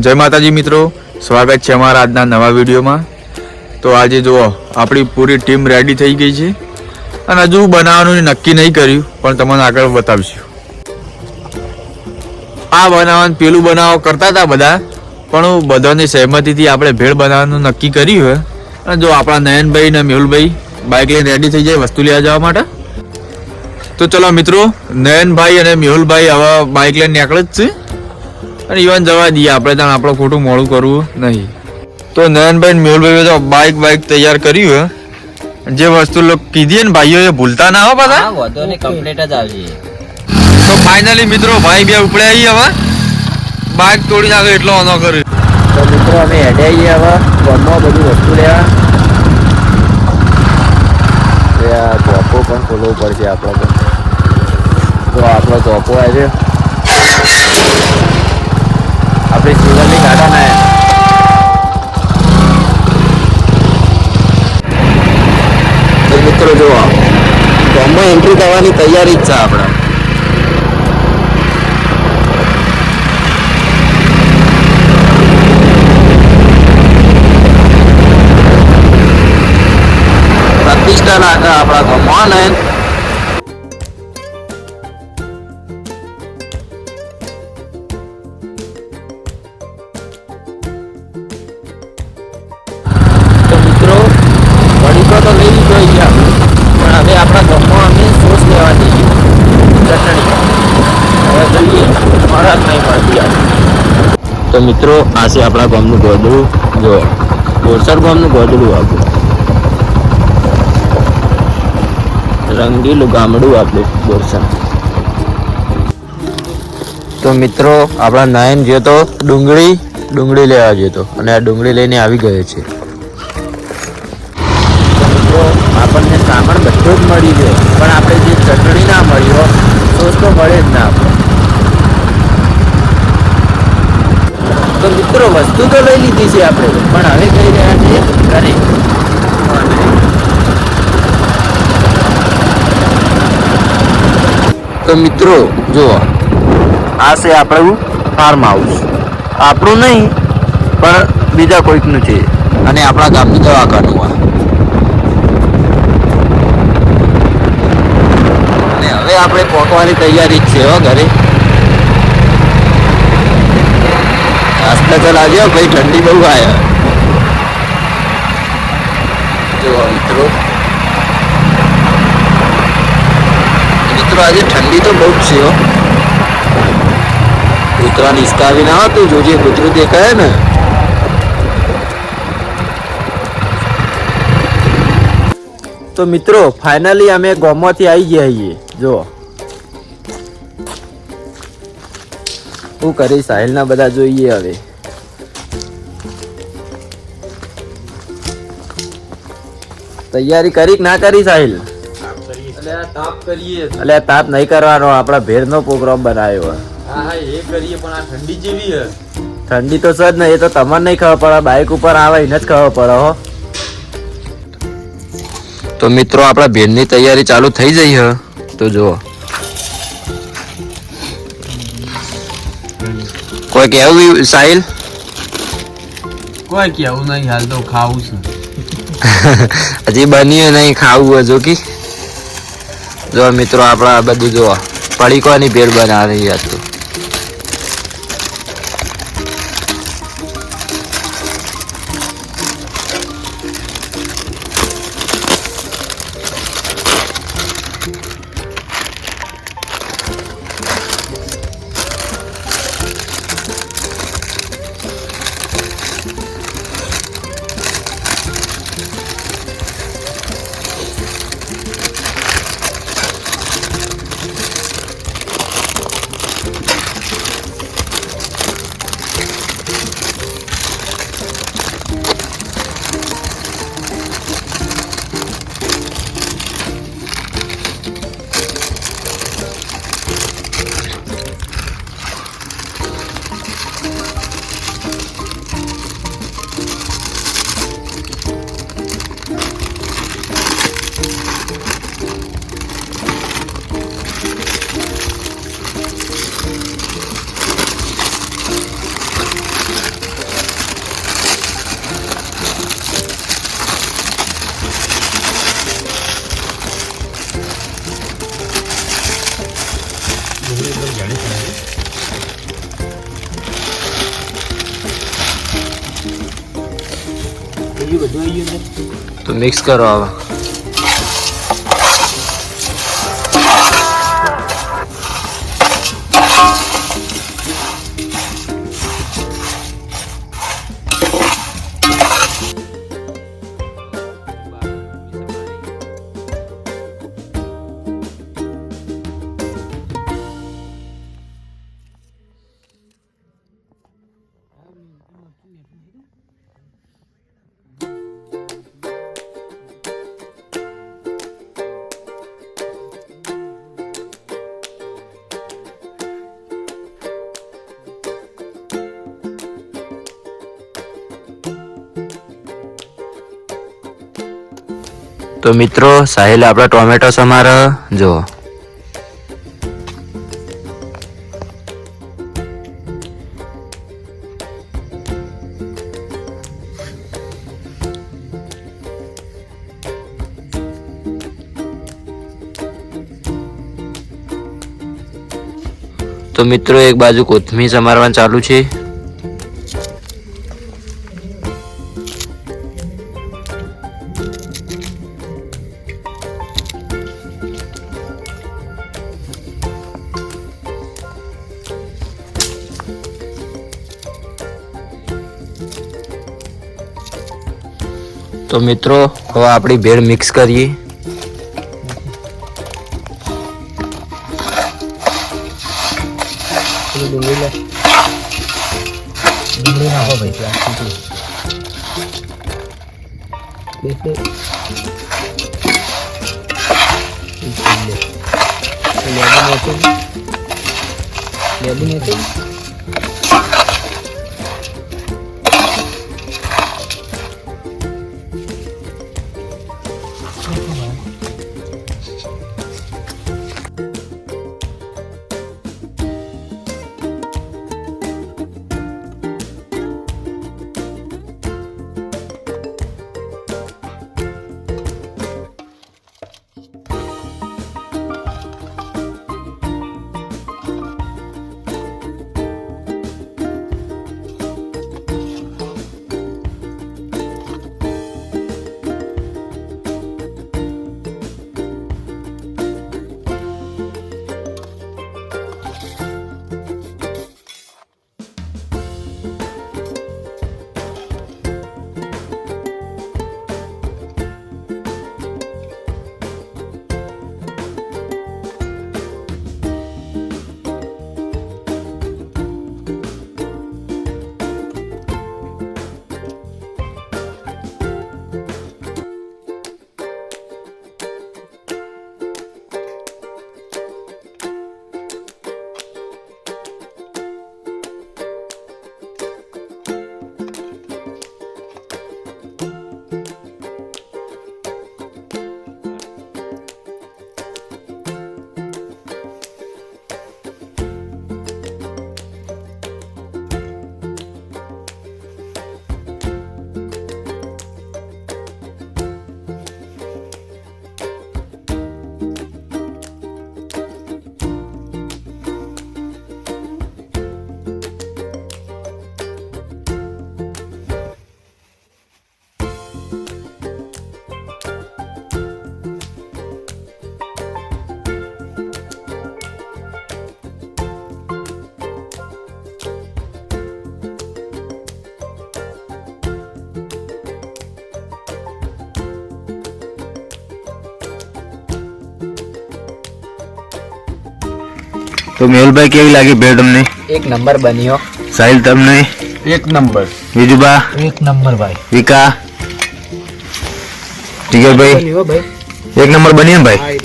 જય માતાજી મિત્રો, સ્વાગત છે અમારા આજના નવા વિડીયોમાં। તો આજે જુઓ આપણી પૂરી ટીમ રેડી થઈ ગઈ છે અને હજુ બનાવવાનું નક્કી નહીં કર્યું, પણ તમને આગળ બતાવીશું। આ બનાવવાનું પેલું બનાવો કરતા હતા બધા, પણ બધાની સહેમતીથી આપણે ભેળ બનાવવાનું નક્કી કર્યું હોય। અને જો આપણા નયનભાઈ ને મેહુલભાઈ બાઇક લઈને રેડી થઈ જાય વસ્તુ લેવા જવા માટે। તો ચલો મિત્રો, નયનભાઈ અને મેહુલભાઈ હવે બાઇક લઈને નીકળે જ છે અને ઇવન જવા દઈએ, આપણે ત્યાં આપણું ખોટું મોડું કરવું નહીં। તો નયનભાઈ ને મેહુલભાઈ તો બાઇક તૈયાર કર્યું હે, જે વસ્તુ કીધી ને ભાઈઓ એ ભૂલતા ના હો પાછા। હા, વધો ને કમ્પ્લીટ જ આવજે। તો ફાઇનલી મિત્રો ભાઈ બે ઉપડે આવી હવે બાઇક તોડી નાખે એટલો અનો કર્યો। તો મિત્રો અમે હેડે આવીએ હવે ગામમાં બધી વસ્તુ લેવા। ચોપો પણ ખોલવો પડશે આપણે તો આપણો ચોપો આવે આપણી સિવલની ગાડા ના તો મિત્રો જો ગામમાં એન્ટ્રી કરવાની તૈયારી જ છે આપણે। પ્રતિષ્ઠા લાગે આપણા ગામમાં ને તો મિત્રો વડીકો તો લઈ લીધો ગયા, પણ હવે આપણા ગામમાં અમે સોસ લેવા જઈએ ચટણી। હવે જઈએ મારા નહીં મળતી આવે। તો મિત્રો આ છે આપણા ગામનું ગોદડું, જો બોરસદ ગામનું ગોદડું આપણું રંગીલું ગામડું આપણું બોરસદ। તો મિત્રો આપણા નયન ગયો તો ડુંગળી લેવા ગયો તો અને આ ડુંગળી લઈને આવી ગયો છે। તો આપણને સામાન બધો જ મળી ગયો, પણ આપણે જે ચટણી ના મળી હોય સોસ તો મળે જ ના આપણે। તો મિત્રો વસ્તુ તો લઈ લીધી છે આપણે, પણ હવે કઈ રહ્યા છીએ ઘરે। તો મિત્રો જુઓ આ છે આપણું ફાર્મ હાઉસ, આપણું નહીં પણ બીજા કોઈકનું છે, અને આપણા ગામનું દવાખાનું આ। અને હવે આપણે પહોંચવાની તૈયારી જ છે હો ઘરે। આસ્તે ચલાવજો ભાઈ, ઠંડી બહુ આવે જુઓ મિત્રો। આજે ઠંડી તો બહુ જ છે હો, કૂતરા નિસ્કાવી ના હતું, જોજે કૂતરું દેખાય ને। તો મિત્રો ફાઇનલી અમે ગામમાંથી આવી ગયા છીએ, જો શું કરી સાહિલ ના બધા જોઈએ હવે। તૈયારી કરી કે ના કરી સાહિલ? એટલે તાપ નહીં કરવાનો, આપડા ભેળ નો પ્રોગ્રામ બનાવ્યો। ઠંડી તો સજ નહીં, એ તો તમને નહીં ખબર પડે, બાઇક ઉપર આવે એને જ ખબર પડે હો। તો મિત્રો આપડા ભેળ ની તૈયારી ચાલુ થઈ જઈ હે, તો જુઓ કોઈ કેવું સાહિલ? કોઈ કેવું નહીં, હાલ તો ખાવું છે। હજી બન્યું નહીં, ખાવું હજુ કી। જો મિત્રો આપણા બધું જો પડીકોની ભેળ બનાવી હતી। તો મિક્સ કરો હવે. તો મિત્રો સાહિલ આપણા ટોમેટો સમારે જો. તો મિત્રો એક બાજુ કોથમીર સમારવાનું ચાલુ છે. તો મિત્રો હવે આપણી ભેળ મિક્સ કરીએ. તો મેહુલભાઈ કેવી લાગી ભેળ તમને? એક નંબર બન્યો. સાહિલ તમને? એક નંબર. વિજુબા? એક નંબર ભાઈ. વિકા? જીગરભાઈ? એક નંબર બની ને ભાઈ?